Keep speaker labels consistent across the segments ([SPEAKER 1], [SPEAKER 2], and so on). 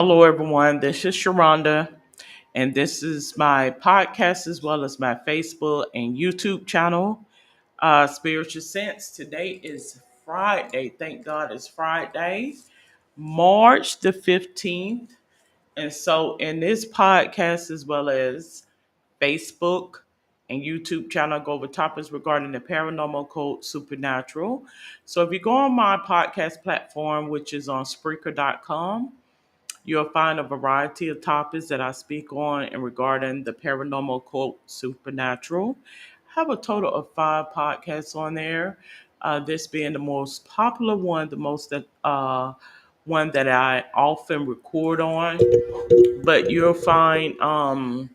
[SPEAKER 1] Hello, everyone. This is Sharonda, and this is my podcast as well as my Facebook and YouTube channel, Spiritual Sense. Today is Friday. Thank God it's Friday, March the 15th. And so, in this podcast, as well as Facebook and YouTube channel, I go over topics regarding the paranormal, occult, supernatural. So, if you go on my podcast platform, which is on Spreaker.com, you'll find a variety of topics that I speak on and regarding the paranormal, occult, supernatural. I have a total of 5 podcasts on there. This being the most popular one, the most that one that I often record on. But you'll find a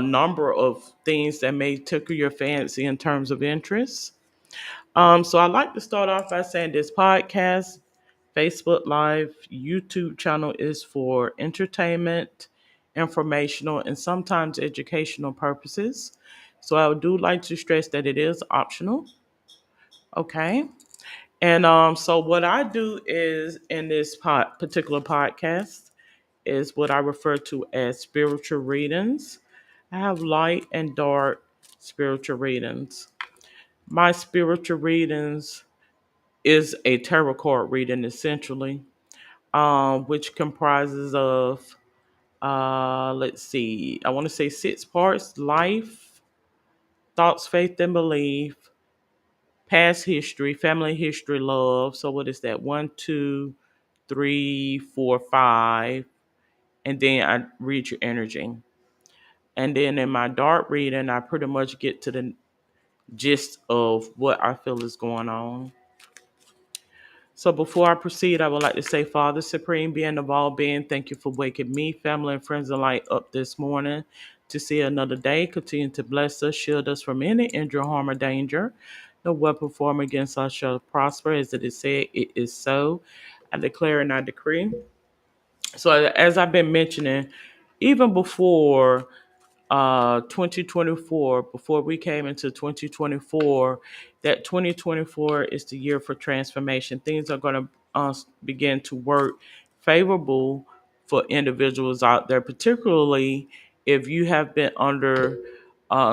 [SPEAKER 1] number of things that may tickle your fancy in terms of interest. So I'd like to start off by saying this podcast, Facebook Live, YouTube channel is for entertainment, informational, and sometimes educational purposes. So I do like to stress that it is optional. Okay. And so what I do is in this particular podcast is what I refer to as spiritual readings. I have light and dark spiritual readings. My spiritual readings is a tarot card reading essentially, which comprises of let's see, I want to say 6 parts: life, thoughts, faith, and belief, past history, family history, love. So what is that? One, two, three, four, five, and then I read your energy. And then in my dark reading, I pretty much get to the gist of what I feel is going on. So before I proceed, I would like to say, Father Supreme, being of all being, thank you for waking me, family, and friends alike up this morning to see another day. Continue to bless us, shield us from any injury, harm, or danger. No weapon formed against us shall prosper. As it is said, it is so. I declare and I decree. So as I've been mentioning, even before 2024, before we came into 2024, that 2024 is the year for transformation. Things are going to begin to work favorable for individuals out there, particularly if you have been under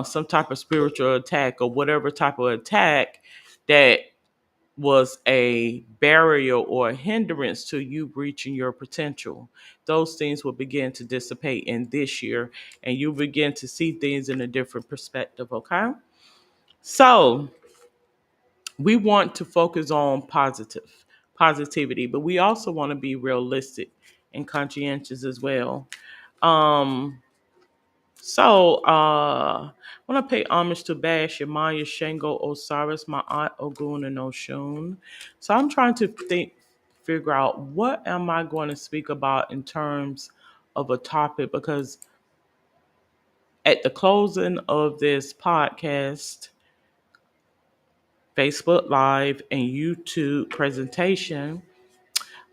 [SPEAKER 1] some type of spiritual attack or whatever type of attack that was a barrier or a hindrance to you reaching your potential. Those things will begin to dissipate in this year and you begin to see things in a different perspective, okay? So we want to focus on positivity, but we also want to be realistic and conscientious as well. Um, I want to pay homage to Bash, Yamaya, Shango, Osiris, my aunt Ogun, and Oshun. So I'm trying to figure out what am I going to speak about in terms of a topic, because at the closing of this podcast, Facebook Live, and YouTube presentation,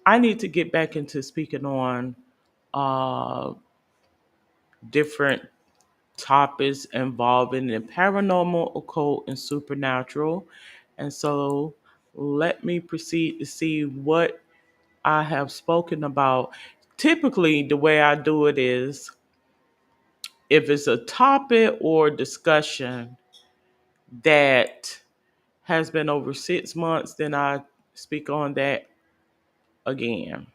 [SPEAKER 1] I need to get back into speaking on uh, different topics involving the paranormal, occult, and supernatural. And so let me proceed to see what I have spoken about. Typically, the way I do it is if it's a topic or discussion that has been over 6 months, then I speak on that again.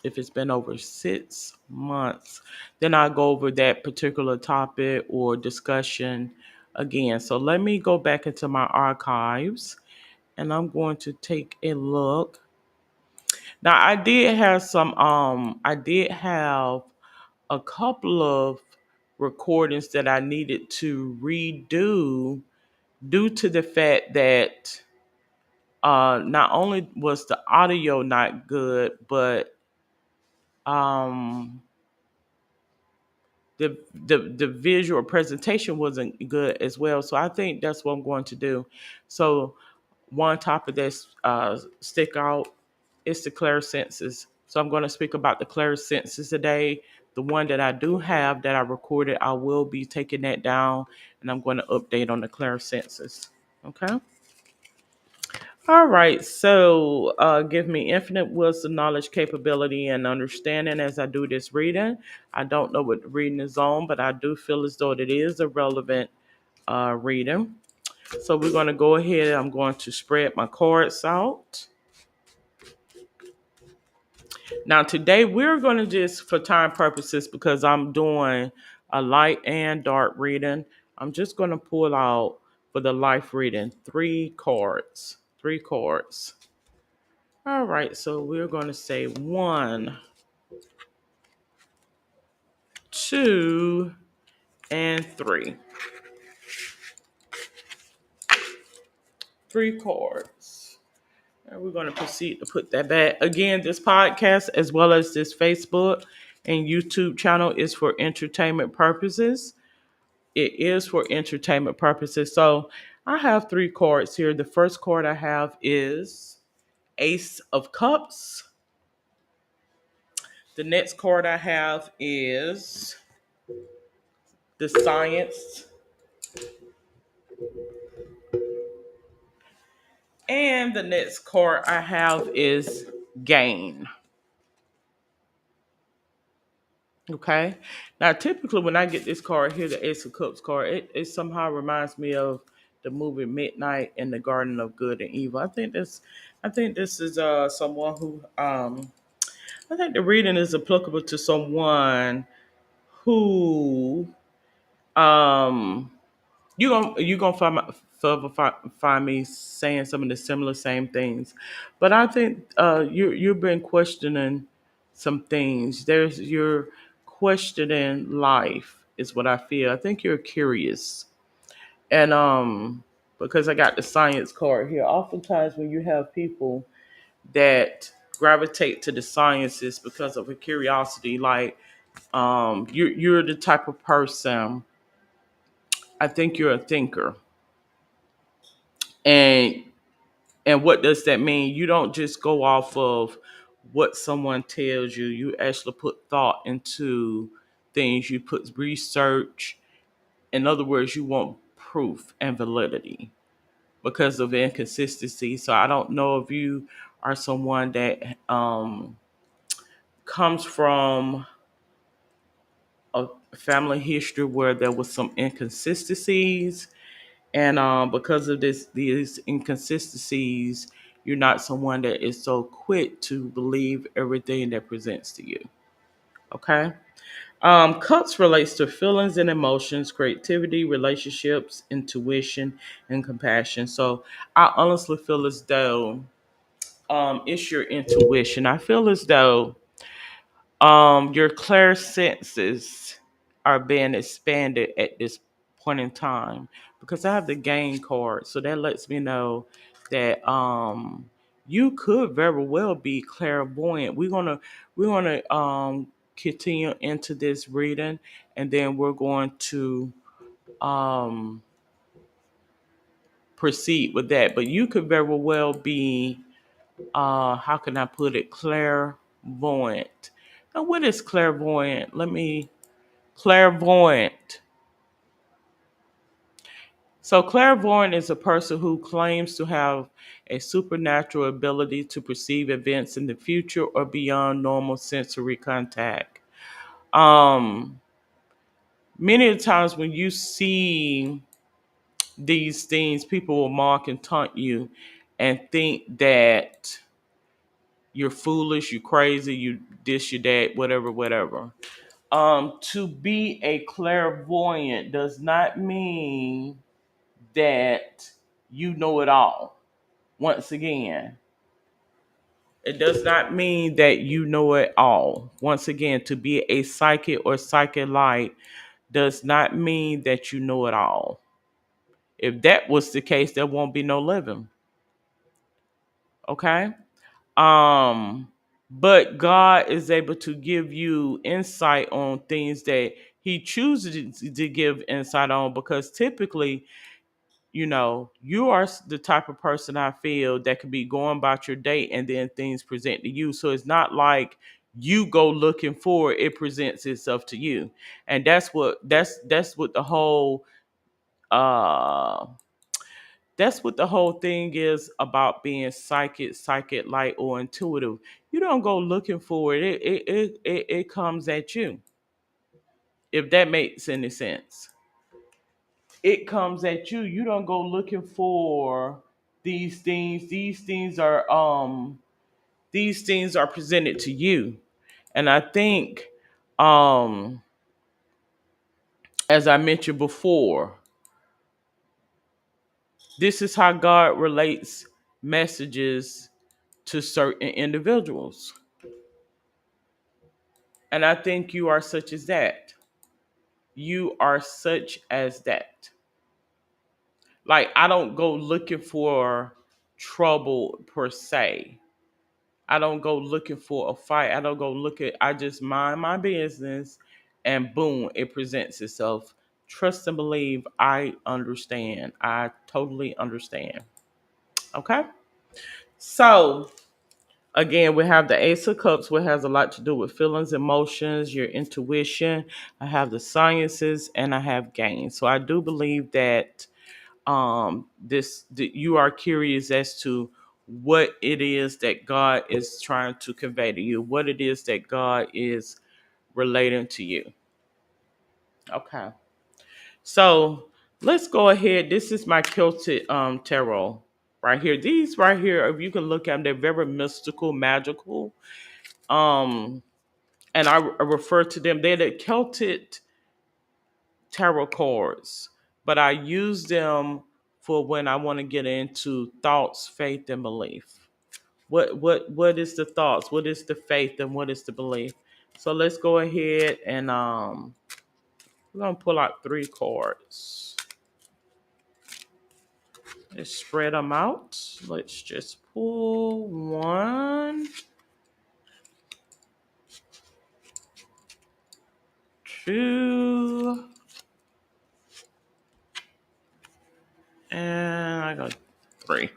[SPEAKER 1] If it's been over 6 months, then I go over that particular topic or discussion again. So let me go back into my archives and I'm going to take a look. Now I did have a couple of recordings that I needed to redo due to the fact that not only was the audio not good, but um the visual presentation wasn't good as well. So I think that's what I'm going to do. So one topic that's stick out is the clairsenses. So I'm going to speak about the clairsenses today. The one that I do have that I recorded, I will be taking that down and I'm going to update on the clairsenses. Okay. All right, so give me infinite wisdom, knowledge, capability, and understanding as I do this reading. I don't know what the reading is on, but I do feel as though it is a relevant reading. So we're going to go ahead. I'm going to spread my cards out. Now, today we're going to just, for time purposes, because I'm doing a light and dark reading, I'm just going to pull out for the life reading three cards. Three cards. All right, so we're going to say one, two, and three. Three cards. And we're going to proceed to put that back. Again, this podcast, as well as this Facebook and YouTube channel, is for entertainment purposes. It is for entertainment purposes. So I have three cards here. The first card I have is Ace of Cups. The next card I have is the Science. And the next card I have is Gain. Okay. Now, typically, when I get this card here, the Ace of Cups card, it somehow reminds me of the movie Midnight in the Garden of Good and Evil. I think this is someone who I think the reading is applicable to someone who um you gonna find me saying some of the similar same things, but I think you've been questioning some things. You're questioning life is what I feel. I think you're curious, and because I got the Science card here. Oftentimes when you have people that gravitate to the sciences because of a curiosity, like you're the type of person. I think you're a thinker, and what does that mean? You don't just go off of what someone tells you. You actually put thought into things. You put research. In other words, you want proof and validity because of inconsistency. So I don't know if you are someone that comes from a family history where there was some inconsistencies, and because of these inconsistencies, you're not someone that is so quick to believe everything that presents to you. Okay. Cups relates to feelings and emotions, creativity, relationships, intuition, and compassion. So I honestly feel as though it's your intuition. I feel as though your clear senses are being expanded at this point in time because I have the gain card, so that lets me know that you could very well be clairvoyant. We're gonna continue into this reading, and then we're going to um proceed with that. But you could very well be how can I put it, clairvoyant. Now what is clairvoyant? Clairvoyant. So, clairvoyant is a person who claims to have a supernatural ability to perceive events in the future or beyond normal sensory contact. Um, Many of the times when you see these things, people will mock and taunt you and think that you're foolish, you crazy, you this, you that, whatever, whatever. To be a clairvoyant does not mean that you know it all. Once again, it does not mean that you know it all. Once again, to be a psychic or psychic light does not mean that you know it all. If that was the case, there won't be no living. Okay? Um, but God is able to give you insight on things that He chooses to give insight on because typically you are the type of person I feel that could be going about your day and then things present to you. So it's not like you go looking for it, it presents itself to you. And that's what the whole uh That's what the whole thing is about being psychic light or intuitive. You don't go looking for it. It comes at you. If that makes any sense. It comes at you. You don't go looking for these things. These things are presented to you. And I think um as I mentioned before, this is how God relates messages to certain individuals. And I think you are such as that. You are such as that. Like, I don't go looking for trouble per se. I don't go looking for a fight. I don't go looking. I just mind my business, and boom, it presents itself. Trust and believe. I understand. I totally understand. Okay. So again, we have the Ace of Cups, which has a lot to do with feelings, emotions, your intuition. I have the sciences, and I have gain. So I do believe that that you are curious as to what it is that God is trying to convey to you, what it is that God is relating to you. Okay. So let's go ahead. This is my Celtic tarot right here. These right here, if you can look at them, they're very mystical, magical. Um, and I refer to them. They're the Celtic tarot cards, but I use them for when I want to get into thoughts, faith, and belief. What is the thoughts? What is the faith, and what is the belief? So let's go ahead and we're gonna pull out three cards. Let's spread them out. Let's just pull one, two, and I got three.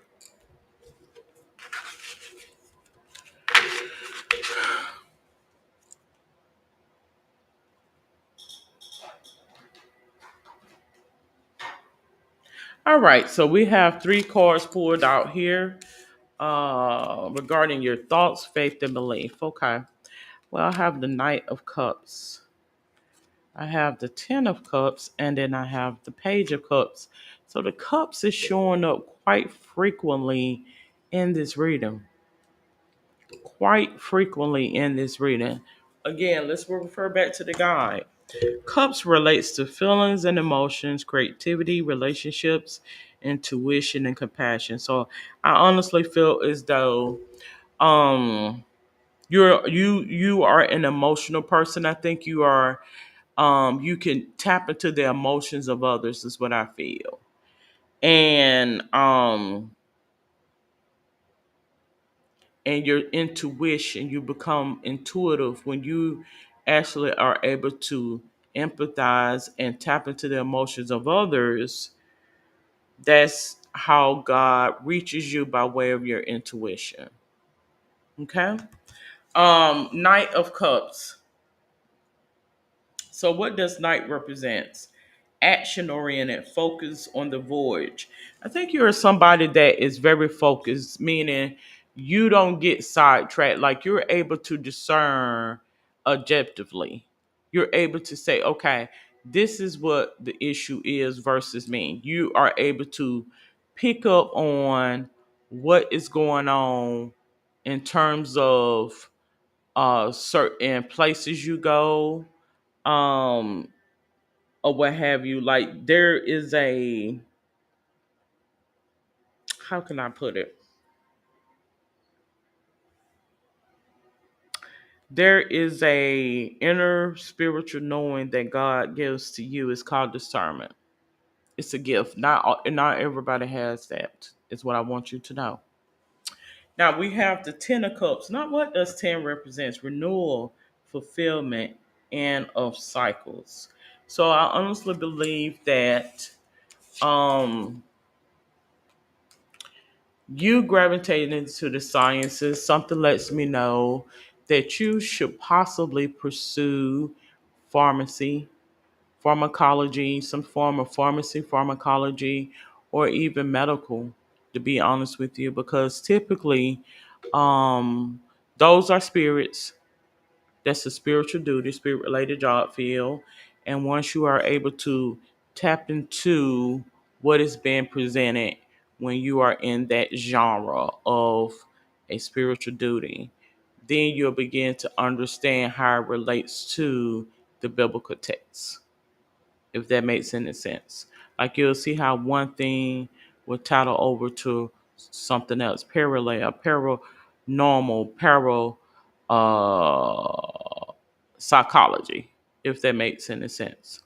[SPEAKER 1] All right, so we have three cards pulled out here regarding your thoughts, faith, and belief. Okay. Well, I have the Knight of Cups. I have the Ten of Cups, and then I have the Page of Cups. So the Cups is showing up quite frequently in this reading. Quite frequently in this reading. Again, let's refer back to the guide. Cups relates to feelings and emotions, creativity, relationships, intuition, and compassion. So I honestly feel as though um you are an emotional person. I think you are you can tap into the emotions of others is what I feel. And and your intuition, you become intuitive when you actually are able to empathize and tap into the emotions of others. That's how God reaches you, by way of your intuition. Okay. Knight of Cups. So what does Knight represents? Action oriented, focus on the voyage. I think you're somebody that is very focused, meaning you don't get sidetracked. Like, you're able to discern objectively. You're able to say, okay, this is what the issue is versus me. You are able to pick up on what is going on in terms of certain places you go, um, or what have you. Like, there is a, how can I put it? There is a inner spiritual knowing that God gives to you. It's called discernment. It's a gift. Not everybody has that. Is what I want you to know. Now we have the Ten of Cups. Now, what does ten represents? Renewal, fulfillment, and of cycles. So I honestly believe that um you gravitating into the sciences, something lets me know that you should possibly pursue pharmacy, pharmacology, some form of pharmacy, pharmacology, or even medical, to be honest with you, because typically um, those are spirits. That's a spiritual duty, spirit related job field. And once you are able to tap into what is being presented when you are in that genre of a spiritual duty, then you'll begin to understand how it relates to the biblical text, if that makes any sense. Like you'll see how one thing will title over to something else, parallel, paranormal, psychology, if that makes any sense.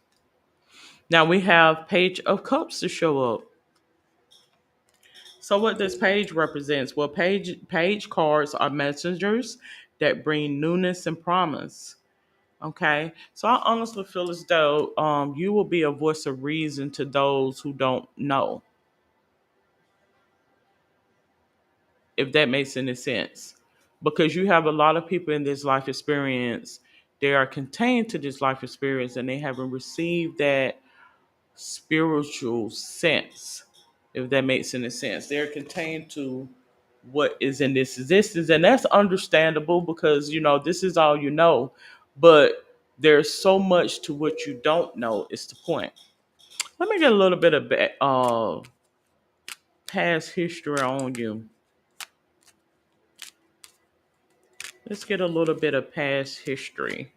[SPEAKER 1] Now we have Page of Cups to show up. So what this page represents? Well, page cards are messengers that bring newness and promise. Okay, so I honestly feel as though you will be a voice of reason to those who don't know, if that makes any sense. Because you have a lot of people in this life experience, they are contained to this life experience and they haven't received that spiritual sense, if that makes any sense. They're contained to what is in this existence, and that's understandable because this is all you know, but there's so much to what you don't know, is the point. Let me get a little bit of past history on you. Let's get a little bit of past history.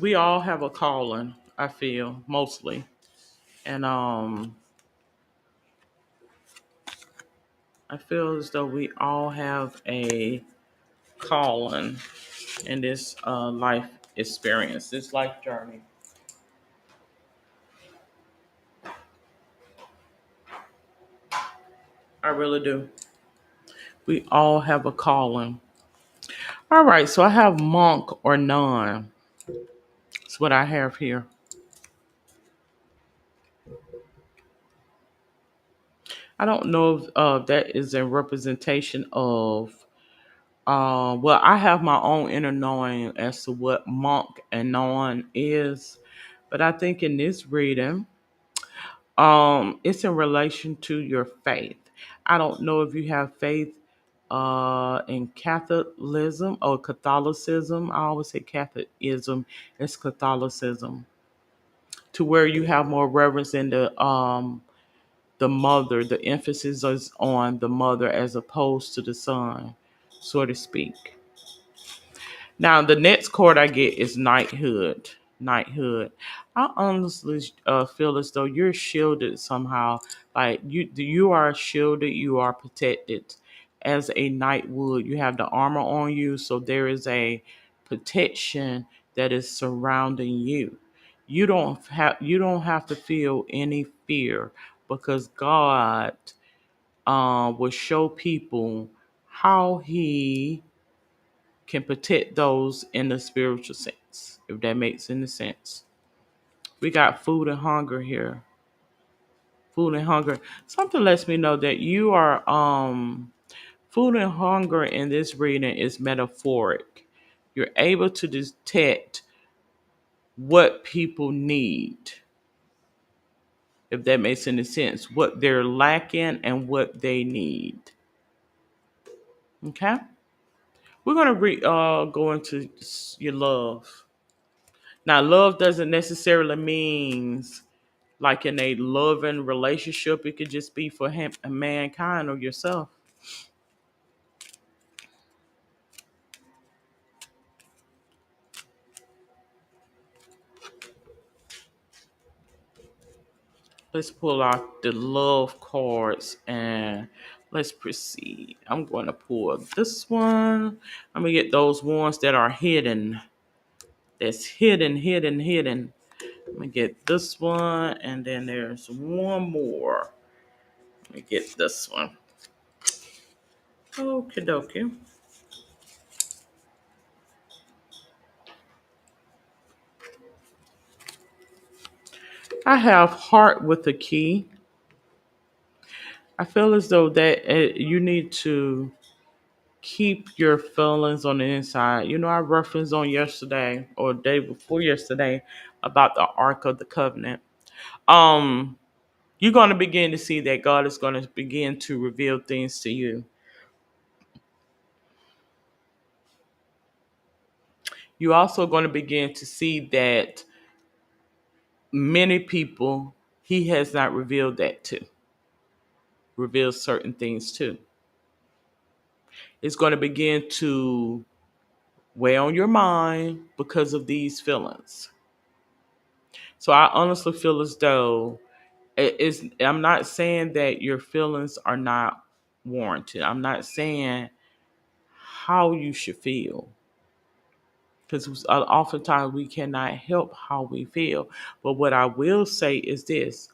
[SPEAKER 1] We all have a calling, I feel, mostly. And I feel as though we all have a calling in this life experience, this life journey. I really do. We all have a calling. All right, so I have monk or nun. That's what I have here. I don't know if that is a representation of. Well, I have my own inner knowing as to what monk and nun is, but I think in this reading, it's in relation to your faith. I don't know if you have faith in Catholicism or Catholicism. I always say Catholicism. It's Catholicism, to where you have more reverence in the mother. The emphasis is on the mother as opposed to the son, so to speak. Now, the next card I get is knighthood. Knighthood. I honestly feel as though you're shielded somehow. Like you are shielded. You are protected. As a knight would, you have the armor on you, so there is a protection that is surrounding you. You don't have to feel any fear because God will show people how He can protect those in the spiritual sense, if that makes any sense. We got food and hunger here. Food and hunger. Something lets me know that you are food and hunger in this reading is metaphoric. You're able to detect what people need, if that makes any sense. What they're lacking and what they need. Okay? We're gonna go into your love. Now, love doesn't necessarily mean like in a loving relationship. It could just be for him, mankind, or yourself. Let's pull out the love cards and let's proceed. I'm going to pull this one. I'm going to get those ones that are hidden. That's hidden, hidden, hidden. I'm going to get this one, and then there's one more. Let me get this one. Okie dokie. I have heart with a key. I feel as though that you need to keep your feelings on the inside. You know, I referenced on yesterday or day before yesterday about the Ark of the Covenant. Um, you're going to begin to see that God is going to begin to reveal things to you. You're also going to begin to see that many people He has not revealed that to, revealed certain things to. It's going to begin to weigh on your mind because of these feelings. So I honestly feel as though I'm not saying that your feelings are not warranted. I'm not saying how you should feel. Because oftentimes we cannot help how we feel. But what I will say is this: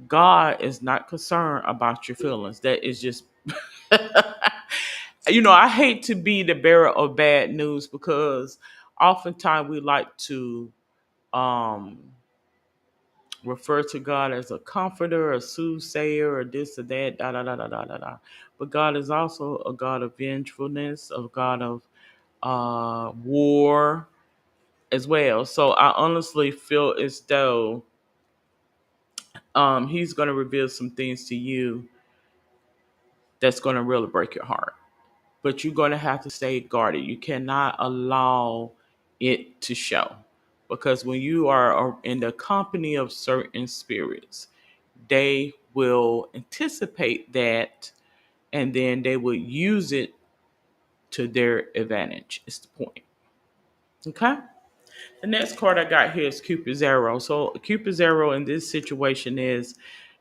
[SPEAKER 1] God is not concerned about your feelings. That is just, I hate to be the bearer of bad news because oftentimes we like to um, refer to God as a comforter, a soothsayer, or this or that, da da da da da da da. But God is also a God of vengefulness, a God of war as well. So I honestly feel as though He's going to reveal some things to you that's going to really break your heart. But you're going to have to stay guarded. You cannot allow it to show. Because when you are in the company of certain spirits, they will anticipate that and then they will use it to their advantage. Is the point. Okay? The next card I got here is Cupid's arrow. So Cupid's arrow in this situation is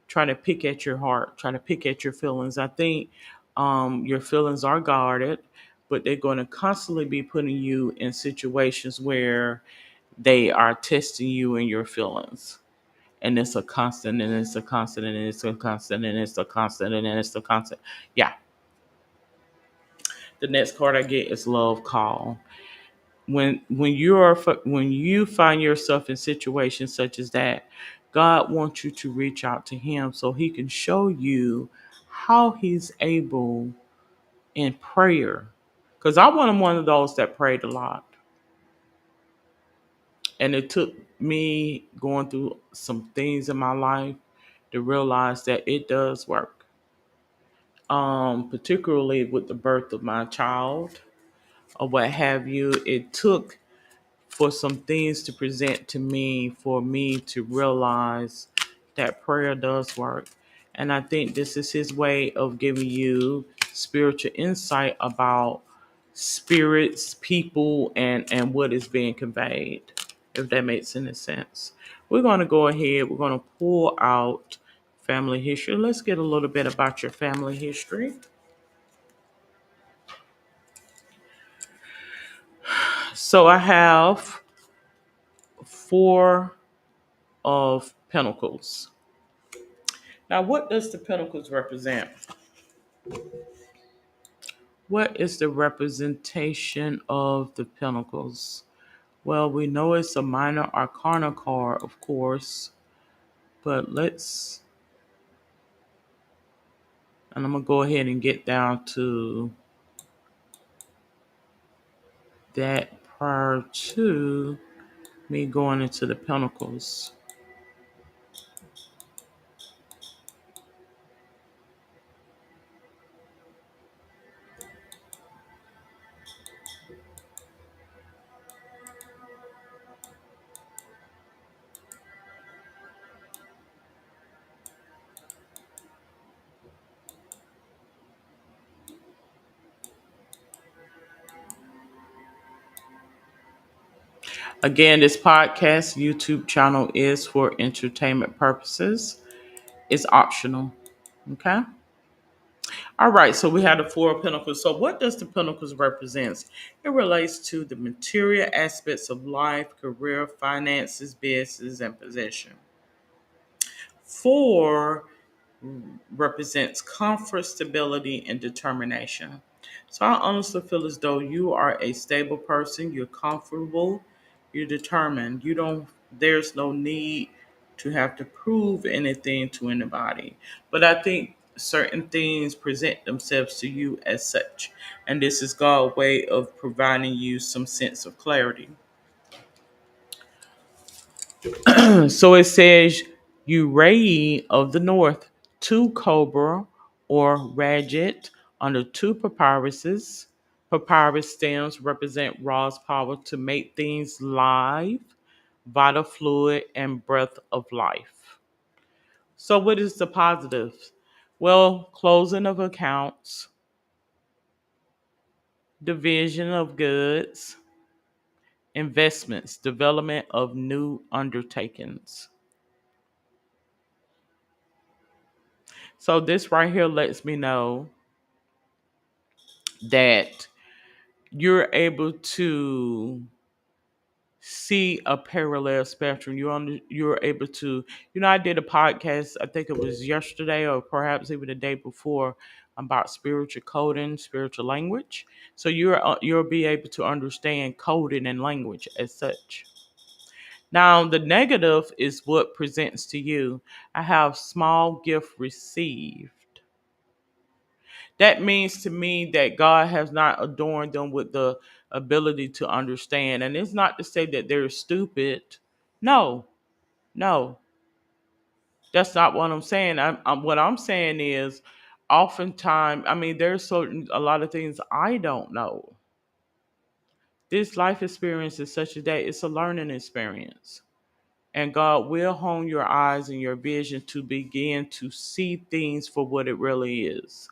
[SPEAKER 1] trying to pick at your heart, trying to pick at your feelings. I think your feelings are guarded, but they're going to constantly be putting you in situations where they are testing you and your feelings. And it's a constant, and it's a constant, and it's a constant, and it's a constant, and it's a constant. Yeah. The next card I get is Love Call. When you find yourself in situations such as that, God wants you to reach out to Him so He can show you how He's able in prayer. Because I wasn't one of those that prayed a lot, and it took me going through some things in my life to realize that it does work. Particularly with the birth of my child or what have you, it took for some things to present to me for me to realize that prayer does work. And I think this is His way of giving you spiritual insight about spirits, people, and what is being conveyed, if that makes any sense. We're going to go ahead, we're going to pull out family history. Let's get a little bit about your family history. So I have four of pentacles. Now, what does the pentacles represent? What is the representation of the pentacles? Well, we know it's a minor arcana card, of course, but and I'm going to go ahead and get down to that prior to me going into the pentacles. Again, this podcast YouTube channel is for entertainment purposes. It's optional. Okay? All right, so we have the Four of Pentacles. So what does the Pentacles represent? It relates to the material aspects of life, career, finances, business, and possession. Four represents comfort, stability, and determination. So I honestly feel as though you are a stable person, you're comfortable, you're determined. There's no need to have to prove anything to anybody. But I think certain things present themselves to you as such. And this is God's way of providing you some sense of clarity. So it says, you ray of the north, two cobra or ragged under two papyruses. Papyrus stems represent Ra's power to make things live, vital fluid, and breath of life. So, what is the positive? Well, closing of accounts, division of goods, investments, development of new undertakings. So, this right here lets me know that you're able to see a parallel spectrum. You're able to, I did a podcast, I think it was yesterday or perhaps even the day before, about spiritual coding, spiritual language. So you'll be able to understand coding and language as such. Now the negative is what presents to you. I have small gift received. That means to me that God has not adorned them with the ability to understand. And it's not to say that they're stupid. No, no, that's not what I'm saying. What I'm saying is, oftentimes, I mean, there's a lot of things I don't know. This life experience is such a that it's a learning experience. And God will hone your eyes and your vision to begin to see things for what it really is.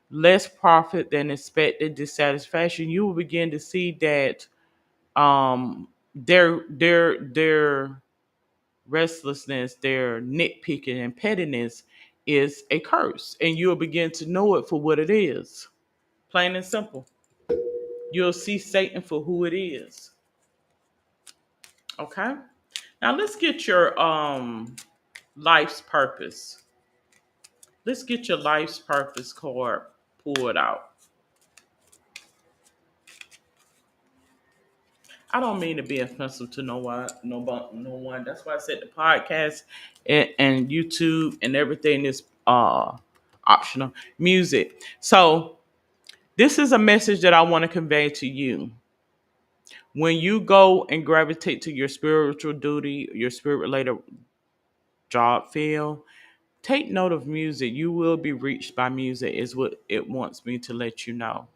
[SPEAKER 1] Less profit than expected dissatisfaction. You will begin to see that their restlessness, their nitpicking and pettiness is a curse, and you'll begin to know it for what it is. Plain and simple. You'll see Satan for who it is. Okay. Now let's get your life's purpose. Let's get your life's purpose card pulled out. I don't mean to be offensive to no one. That's why I said the podcast and YouTube and everything is optional. Music. So this is a message that I want to convey to you. When you go and gravitate to your spiritual duty, your spirit related job field, take note of music. You will be reached by music, is what it wants me to let you know.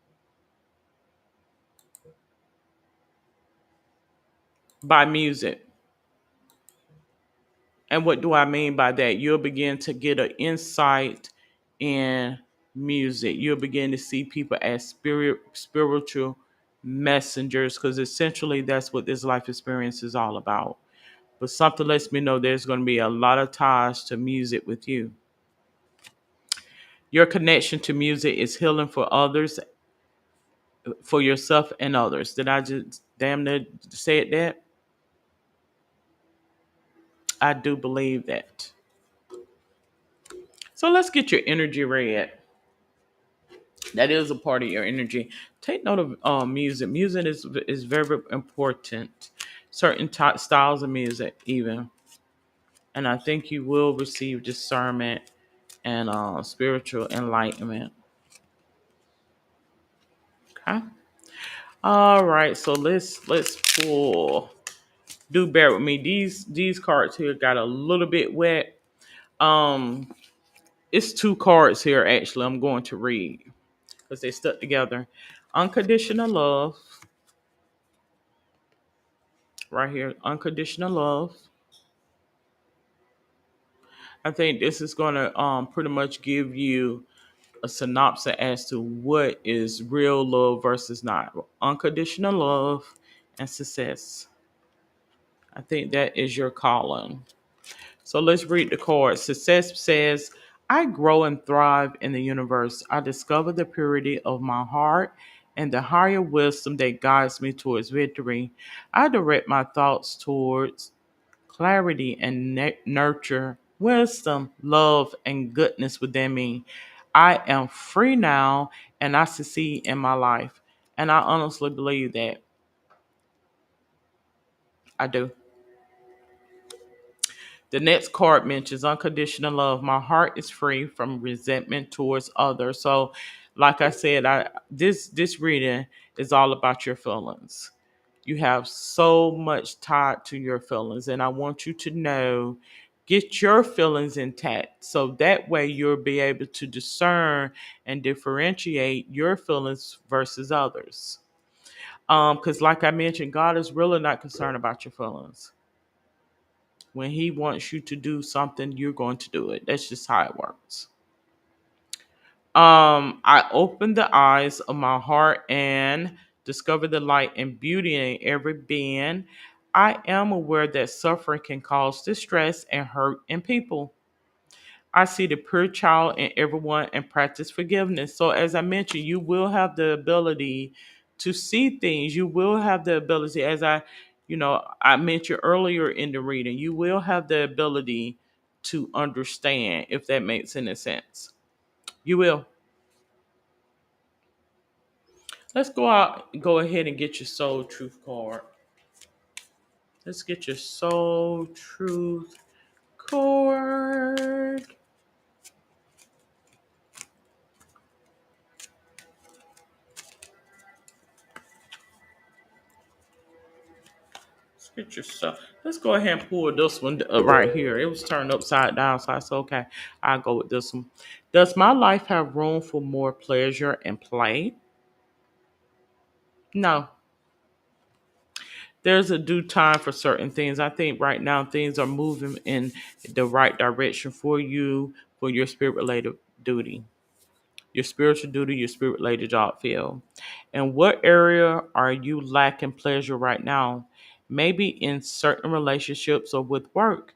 [SPEAKER 1] By music. And what do I mean by that? You'll begin to get an insight in music. You'll begin to see people as spiritual messengers, because essentially that's what this life experience is all about. But something lets me know there's going to be a lot of ties to music with you. Your connection to music is healing for others, for yourself and others. Did I just damn near say it that? I do believe that. So let's get your energy read. That is a part of your energy. Take note of music. Music is very important. Certain styles of music, even, and I think you will receive discernment and spiritual enlightenment. Okay. All right. So let's pull. Do bear with me. These cards here got a little bit wet. Um, it's two cards here actually. I'm going to read because they stuck together. Unconditional love. Right here, unconditional love. I think this is going to pretty much give you a synopsis as to what is real love versus not. Unconditional love and success. I think that is your calling. So let's read the card. Success says, I grow and thrive in the universe. I discover the purity of my heart and the higher wisdom that guides me towards victory. I direct my thoughts towards clarity and nurture, wisdom, love, and goodness within me. I am free now and I succeed in my life. And I honestly believe that. I do. The next card mentions unconditional love. My heart is free from resentment towards others. So, like I said, this reading is all about your feelings. You have so much tied to your feelings, and I want you to know, get your feelings intact, so that way you'll be able to discern and differentiate your feelings versus others. Because like I mentioned, God is really not concerned about your feelings. When he wants you to do something, you're going to do it. That's just how it works. I opened the eyes of my heart and discovered the light and beauty in every being. I am aware that suffering can cause distress and hurt in people. I see the pure child in everyone and practice forgiveness. So, as I mentioned, you will have the ability to see things. You will have the ability, I mentioned earlier in the reading, you will have the ability to understand, if that makes any sense. You will. Let's go ahead and get your soul truth card. Let's get your soul truth card. Let's get your soul. Let's go ahead and pull this one right here. It was turned upside down, so I said, okay, I'll go with this one. Does my life have room for more pleasure and play? No. There's a due time for certain things. I think right now things are moving in the right direction for you, for your spirit related duty. Your spiritual duty, your spirit related job field. And what area are you lacking pleasure right now? Maybe in certain relationships or with work.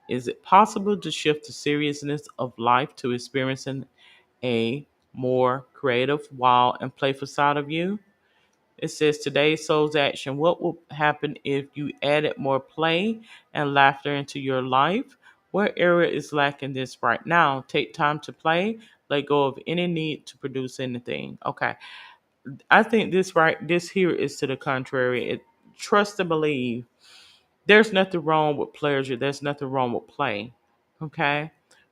[SPEAKER 1] Is it possible to shift the seriousness of life to experiencing a more creative, wild, and playful side of you? It says today's soul's action. What will happen if you added more play and laughter into your life? What area is lacking this right now? Take time to play. Let go of any need to produce anything. Okay. I think this here is to the contrary. Trust and believe. There's nothing wrong with pleasure. There's nothing wrong with play. Okay.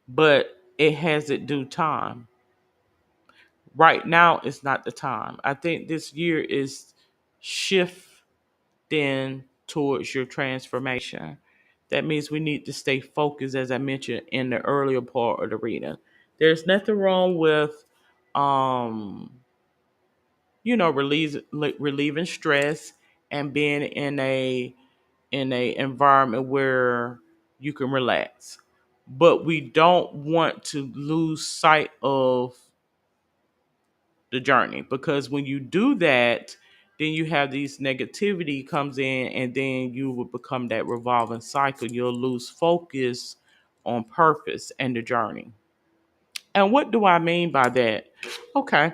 [SPEAKER 1] But it has its due time. Right now is not the time. I think this year is shift then towards your transformation. That means we need to stay focused, as I mentioned in the earlier part of the reading. There's nothing wrong with, um, relieving stress and being in a environment where you can relax. But we don't want to lose sight of the journey, because when you do that, then you have these negativity comes in, and then you will become that revolving cycle. You'll lose focus on purpose and the journey. And what do I mean by that? Okay,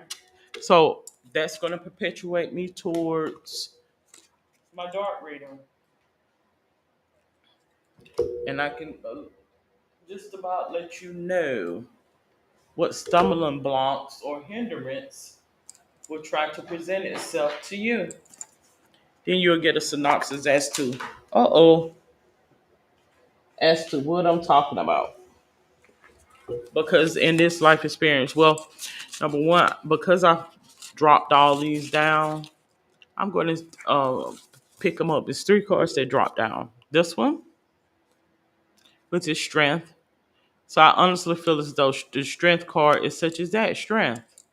[SPEAKER 1] so that's going to perpetuate me towards my dark reading, and I can just about let you know what stumbling blocks or hindrance will try to present itself to you. Then you'll get a synopsis uh-oh, as to what I'm talking about. Because in this life experience, well, number one, because I dropped all these down, I'm going to pick them up. There's three cards that drop down. This one, which is strength. So I honestly feel as though the strength card is such as that, strength.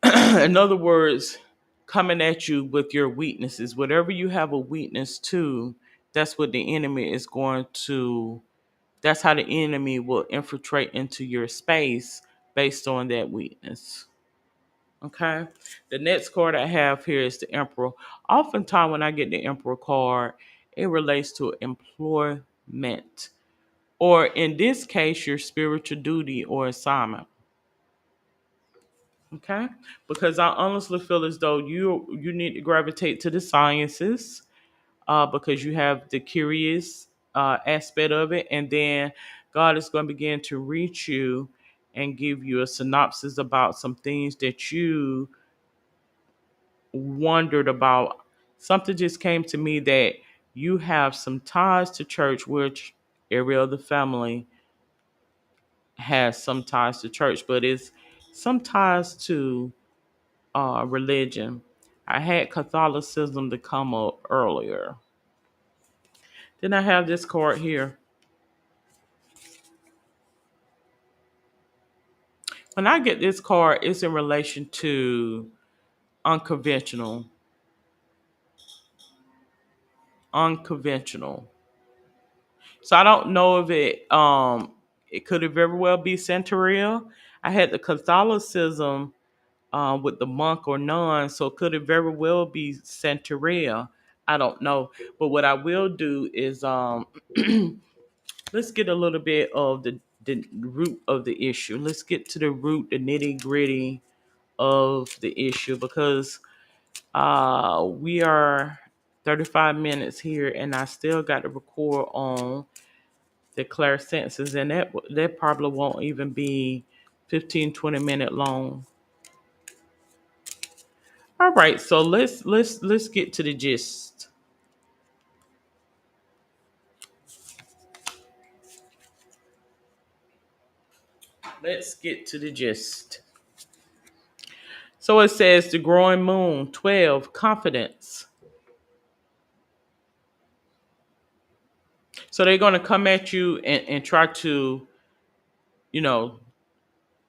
[SPEAKER 1] In other words, coming at you with your weaknesses. Whatever you have a weakness to, that's what the enemy is going to that's how the enemy will infiltrate into your space based on that weakness. Okay. The next card I have here is the Emperor. Oftentimes, when I get the Emperor card, it relates to employment, or in this case, your spiritual duty or assignment. Okay. Because I honestly feel as though you need to gravitate to the sciences, because you have the curious aspect of it. And then God is going to begin to reach you and give you a synopsis about some things that you wondered about. Something just came to me that you have some ties to church, which every other family has some ties to church, but it's some ties to religion. I had Catholicism to come up earlier. Then I have this card here. When I get this card, it's in relation to unconventional. Unconventional. So I don't know if it could have very well be Santeria. I had the Catholicism with the monk or nun, so could it very well be Santeria? I don't know. But what I will do is let's get a little bit of the root of the issue. Let's get to the root, the nitty gritty of the issue, because we are 35 minutes here and I still got to record on the clairsenses, and that probably won't even be 15-20 minute long. All right, so let's get to the gist. Let's get to the gist. So it says the growing moon, 12, confidence. So they're going to come at you and try to, you know,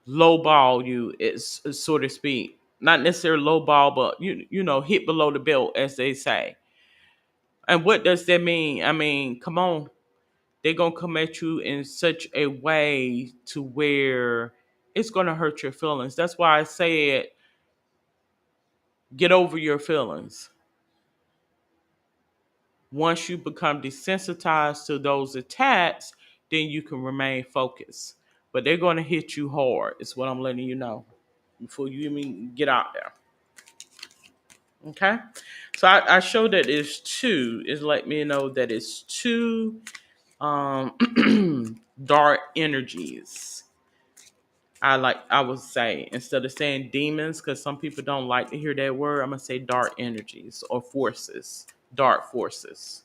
[SPEAKER 1] lowball you, so to speak. Not necessarily lowball, but hit below the belt, as they say. And what does that mean? I mean, come on. They're going to come at you in such a way to where it's going to hurt your feelings. That's why I said get over your feelings. Once you become desensitized to those attacks, then you can remain focused. But they're going to hit you hard, is what I'm letting you know before you even get out there. Okay? So I showed that it's two. It's let me know that it's two dark energies. I would say, instead of saying demons, because some people don't like to hear that word, I'm gonna say dark energies or forces, dark forces.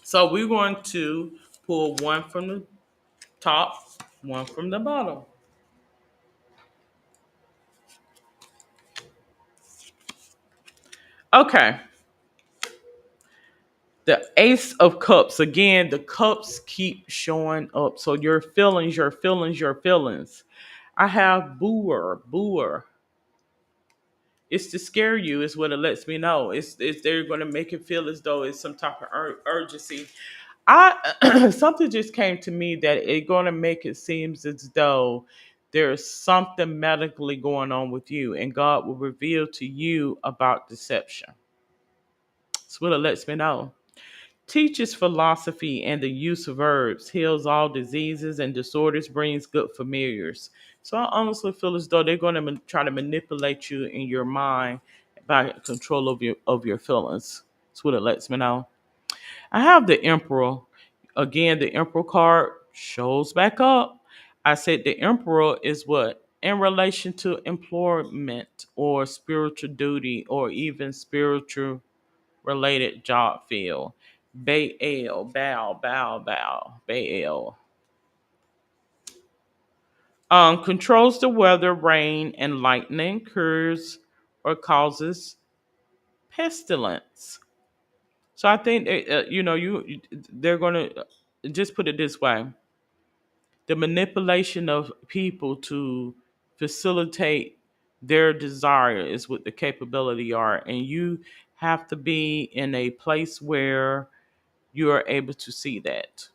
[SPEAKER 1] So we're going to pull one from the top, one from the bottom. Okay. The Ace of Cups. Again, the cups keep showing up. So your feelings, your feelings, your feelings. I have booer. It's to scare you, is what it lets me know. It's they're going to make it feel as though it's some type of urgency. I something just came to me that it's going to make it seems as though there's something medically going on with you, and God will reveal to you about deception. That's what it lets me know. Teaches philosophy and the use of herbs, heals all diseases and disorders, brings good familiars. So I honestly feel as though they're going to try to manipulate you in your mind by control of your feelings. That's what it lets me know. I have the Emperor. Again, the Emperor card shows back up. I said the Emperor is what? In relation to employment or spiritual duty or even spiritual related job field. Baal, Baal. Controls the weather, rain, and lightning, cures or causes pestilence. So I think they're gonna just put it this way: the manipulation of people to facilitate their desire is what the capability are, and you have to be in a place where you are able to see that.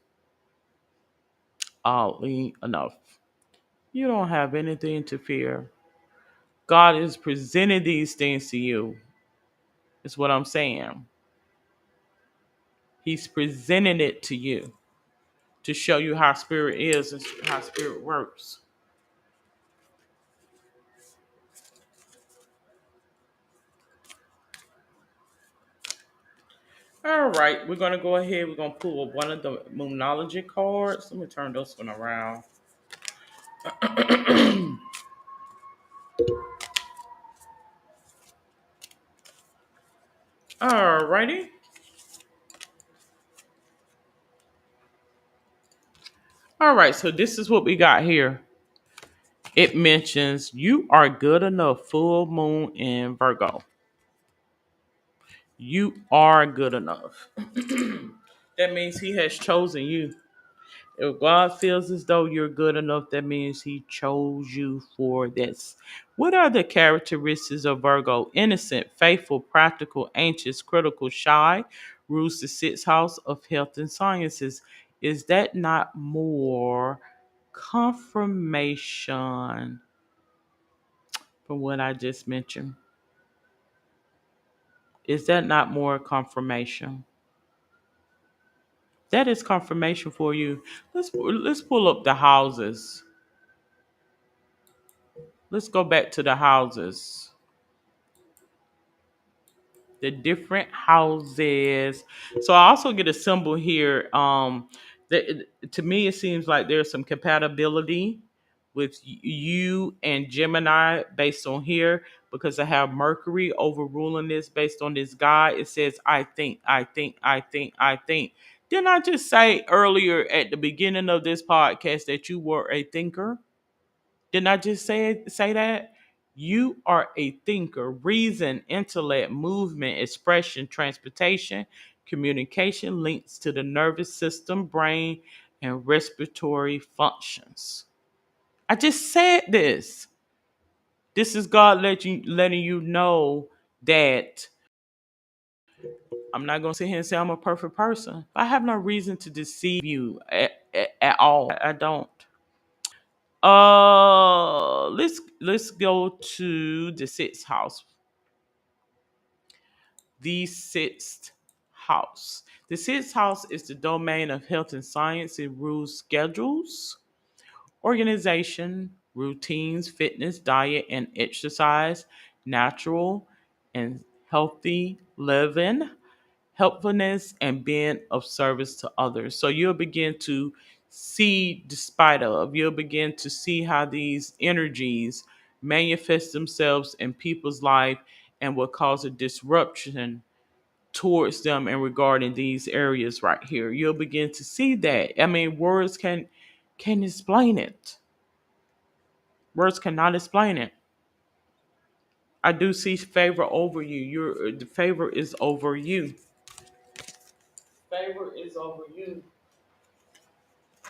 [SPEAKER 1] Oddly enough, you don't have anything to fear. God is presenting these things to you. Is what I'm saying. He's presenting it to you to show you how spirit is and how spirit works. All right, we're gonna go ahead. We're gonna pull one of the Moonology cards. Let me turn this one around. All righty. All right, so this is what we got here. It mentions you are good enough, full moon in Virgo. You are good enough. That means he has chosen you. If God feels as though you're good enough, that means he chose you for this. What are the characteristics of Virgo? Innocent, faithful, practical, anxious, critical, shy, rules the sixth house of health and sciences. Is that not more confirmation from what I just mentioned? Is that not more confirmation? That is confirmation for you. Let's pull up the houses. Let's go back to the houses. The different houses. So I also get a symbol here. That to me it seems like there's some compatibility with you and Gemini based on here because I have Mercury overruling this based on this guy. It says I think, I think, I think, I think. Didn't I just say earlier at the beginning of this podcast that you were a thinker? Didn't I just say that? You are a thinker, reason, intellect, movement, expression, transportation, communication links to the nervous system, brain, and respiratory functions. I just said this. This is God letting you know that I'm not going to sit here and say I'm a perfect person. I have no reason to deceive you at all. I don't. Let's go to the sixth house. The sixth house. The sixth house is the domain of health and science. It rules schedules, organization, routines, fitness, diet, and exercise, natural and healthy living, helpfulness, and being of service to others. So you'll begin to see, despite of, you'll begin to see how these energies manifest themselves in people's life and will cause a disruption towards them and regarding these areas right here. You'll begin to see that. I mean, words can explain it. Words cannot explain it. I do see favor over you. The favor is over you. Favor is over you.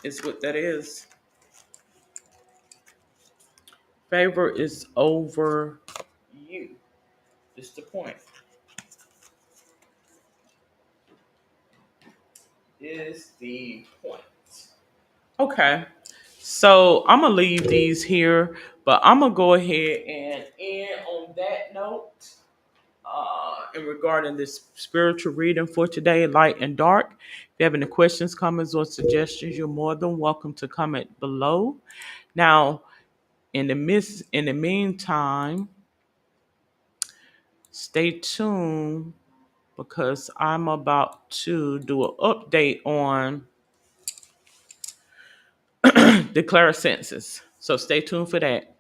[SPEAKER 1] Is what that is. Favor is over you. Is the point. Is the point. Okay. So I'm gonna leave these here, but I'm gonna go ahead and end on that note. In regarding this spiritual reading for today, light and dark. If you have any questions, comments, or suggestions, you're more than welcome to comment below. Now, in the meantime, stay tuned because I'm about to do an update on the clarisenses. So stay tuned for that.